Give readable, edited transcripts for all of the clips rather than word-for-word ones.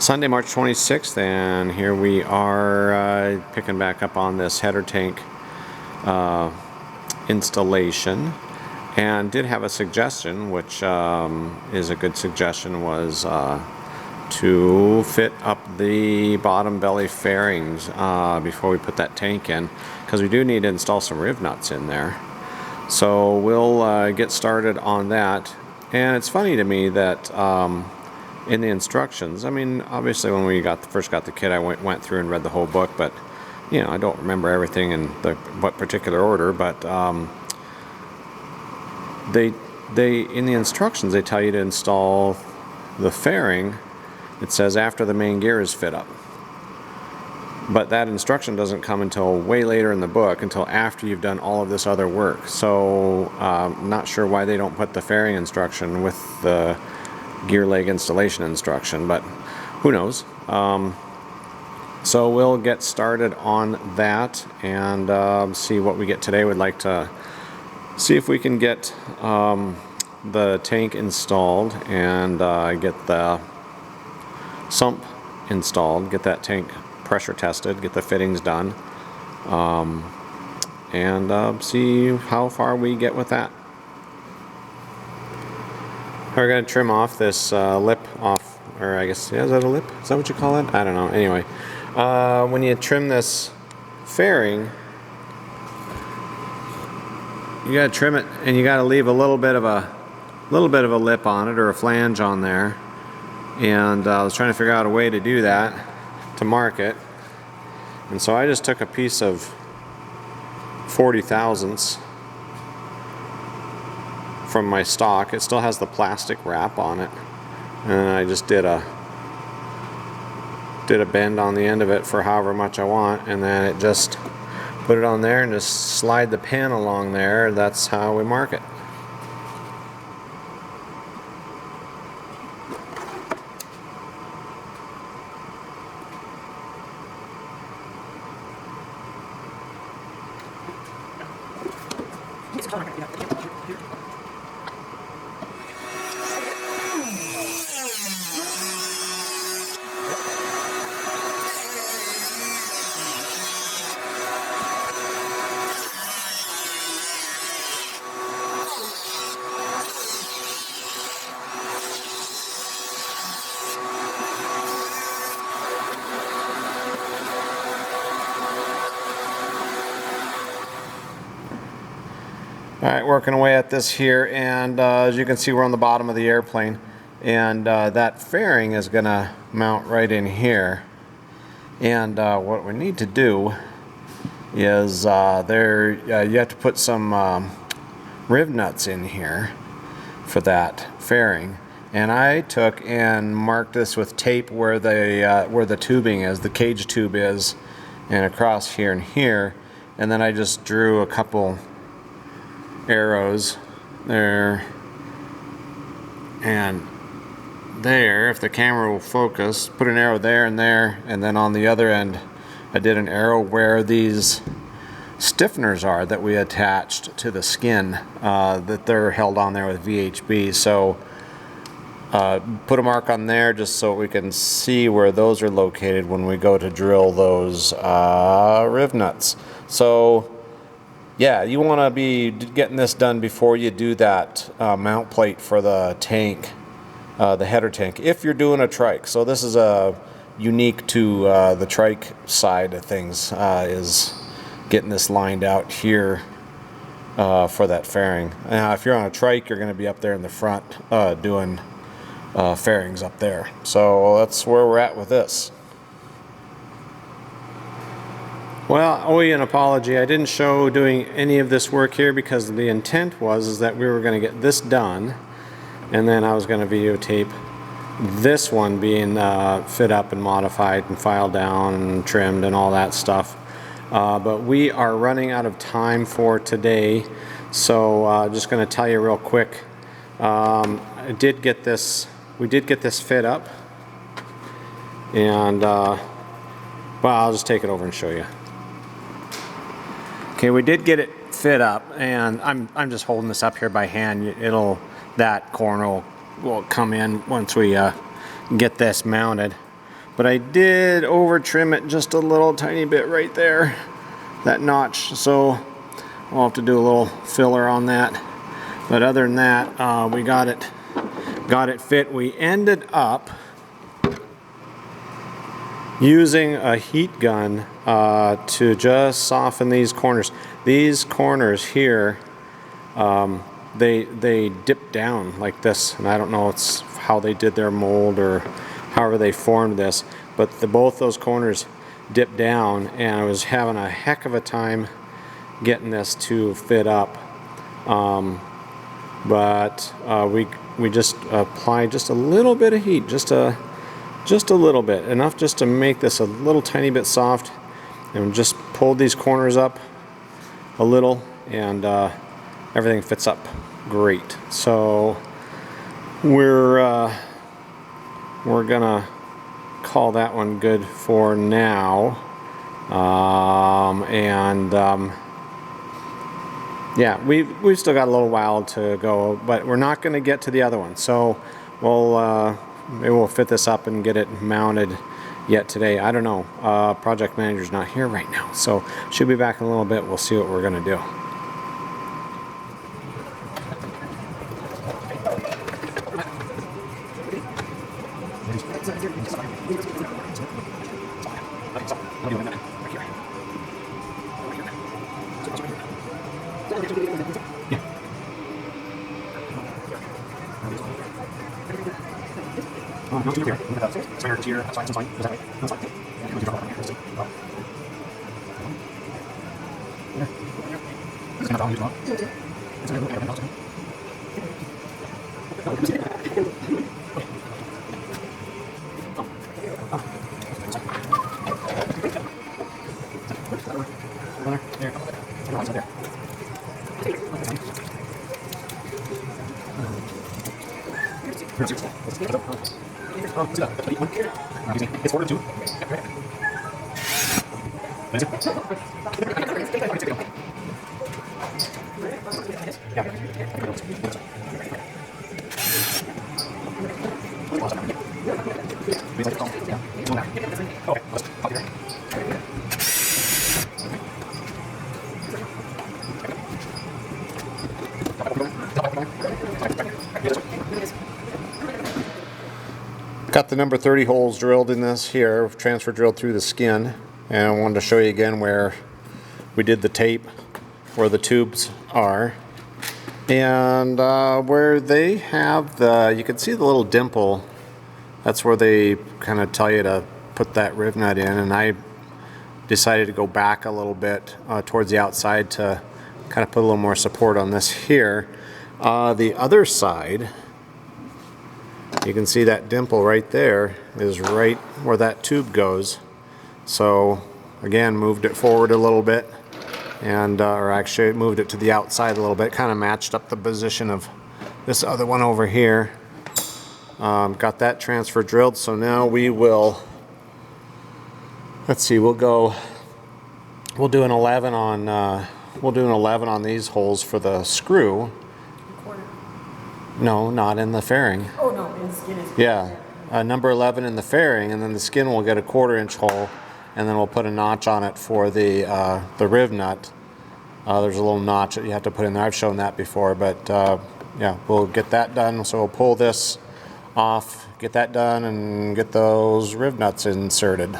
Sunday, March 26th, and here we are picking back up on this header tank installation, and did have a suggestion, which is a good suggestion, was to fit up the bottom belly fairings before we put that tank in, because we do need to install some riv nuts in there. So we'll get started on that. And it's funny to me that in the instructions, I mean, obviously when we first got the kit, I went through and read the whole book, but you know, I don't remember everything in what particular order. But they in the instructions, they tell you to install the fairing. It says after the main gear is fit up, but that instruction doesn't come until way later in the book, until after you've done all of this other work. So I'm not sure why they don't put the fairing instruction with the gear leg installation instruction, but who knows. So we'll get started on that and see what we get today. We'd like to see if we can get the tank installed and get the sump installed, get that tank pressure tested, get the fittings done, and see how far we get with that. We're going to trim off this lip off, or I guess, yeah, is that a lip? Is that what you call it? I don't know. Anyway, when you trim this fairing, you got to trim it, and you got to leave a little bit of a lip on it, or a flange on there. And I was trying to figure out a way to do that, to mark it. And so I just took a piece of 40 thousandths from my stock. It still has the plastic wrap on it, and I just did a bend on the end of it for however much I want, and then it just put it on there and just slide the pen along there. That's how we mark it. Alright, working away at this here, and as you can see, we're on the bottom of the airplane, and that fairing is going to mount right in here. And what we need to do is you have to put some riv nuts in here for that fairing. And I took and marked this with tape where the tubing is, the cage tube is, and across here and here. And then I just drew a couple arrows there and there. If the camera will focus, put an arrow there, and then on the other end I did an arrow where these stiffeners are that we attached to the skin, that they're held on there with VHB. So put a mark on there just so we can see where those are located when we go to drill those riv nuts. So yeah, you want to be getting this done before you do that mount plate for the tank, the header tank, if you're doing a trike. So this is unique to the trike side of things, is getting this lined out here for that fairing. Now, if you're on a trike, you're going to be up there in the front doing fairings up there. So that's where we're at with this. Well, owe you an apology. I didn't show doing any of this work here because the intent was that we were going to get this done, and then I was going to videotape this one being fit up and modified and filed down and trimmed and all that stuff. But we are running out of time for today, so just going to tell you real quick. We did get this fit up, and well, I'll just take it over and show you. Okay, we did get it fit up, and I'm just holding this up here by hand. That corner will come in once we get this mounted. but I did over trim it just a little tiny bit right there, that notch, so we'll have to do a little filler on that. But other than that, we got it fit. We ended up using a heat gun to just soften these corners. These corners here, they dip down like this, and I don't know it's how they did their mold or however they formed this, but both those corners dip down, and I was having a heck of a time getting this to fit up. But we just applied just a little bit of heat, just a little bit, enough just to make this a little tiny bit soft, and just pulled these corners up a little, and everything fits up great. So we're gonna call that one good for now, yeah, we've still got a little while to go, but we're not going to get to the other one. So maybe we'll fit this up and get it mounted yet today. I don't know. Project manager's not here right now, so she'll be back in a little bit. We'll see what we're going to do. No, too here. Look at that. Spare here. That's fine. That's fine. Is that right? That's fine. This is kind of down as well. It's a little bit of it's order 2. Got the number 30 holes drilled in this here, transfer drilled through the skin, and I wanted to show you again where we did the tape, where the tubes are, and where they have you can see the little dimple. That's where they kind of tell you to put that riv nut in, and I decided to go back a little bit towards the outside to kind of put a little more support on this here. The other side, you can see that dimple right there is right where that tube goes. So again, moved it forward a little bit, and or actually moved it to the outside a little bit, kind of matched up the position of this other one over here. Got that transfer drilled, so now we will, let's see, we'll do an 11 on these holes for the screw. No, not in the fairing. Oh no, in the skin is. Yeah, number 11 in the fairing, and then the skin will get a 1/4 inch hole, and then we'll put a notch on it for the riv nut. There's a little notch that you have to put in there. I've shown that before, but yeah, we'll get that done. So we'll pull this off, get that done, and get those riv nuts inserted.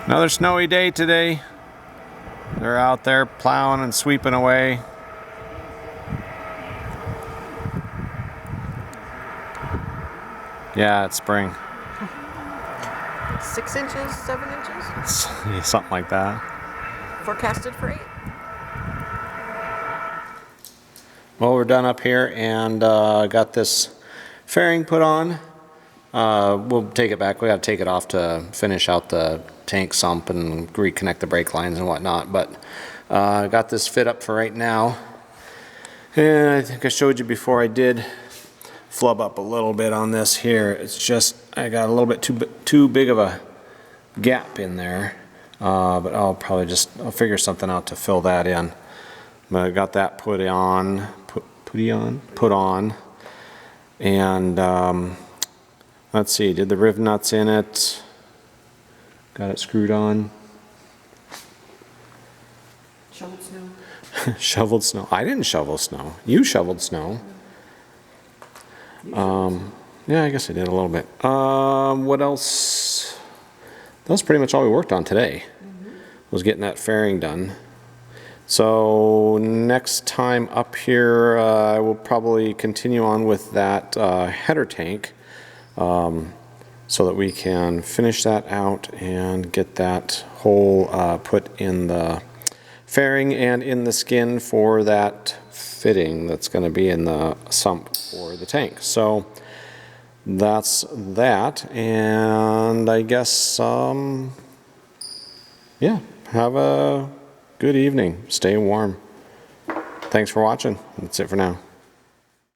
Another snowy day today. They're out there plowing and sweeping away. Yeah, it's spring. 6 inches, 7 inches, Something like that. forecasted for 8. Well, we're done up here and got this fairing put on. We'll take it back. We got to take it off to finish out the tank sump and reconnect the brake lines and whatnot. But got this fit up for right now. And I think I showed you before, I did flub up a little bit on this here. It's just I got a little bit too big of a gap in there. But I'll probably I'll figure something out to fill that in. But I got that put on, and let's see, did the riv nuts in it, got it screwed on. Shoveled snow. Shoveled snow. I didn't shovel snow. You shoveled snow. Yeah, I guess I did a little bit. What else? That was pretty much all we worked on today. Was getting that fairing done. So next time up here, I will probably continue on with that header tank, so that we can finish that out and get that hole put in the fairing and in the skin for that fitting that's going to be in the sump for the tank. So that's that, and I guess yeah, have a good evening. Stay warm. Thanks for watching. That's it for now.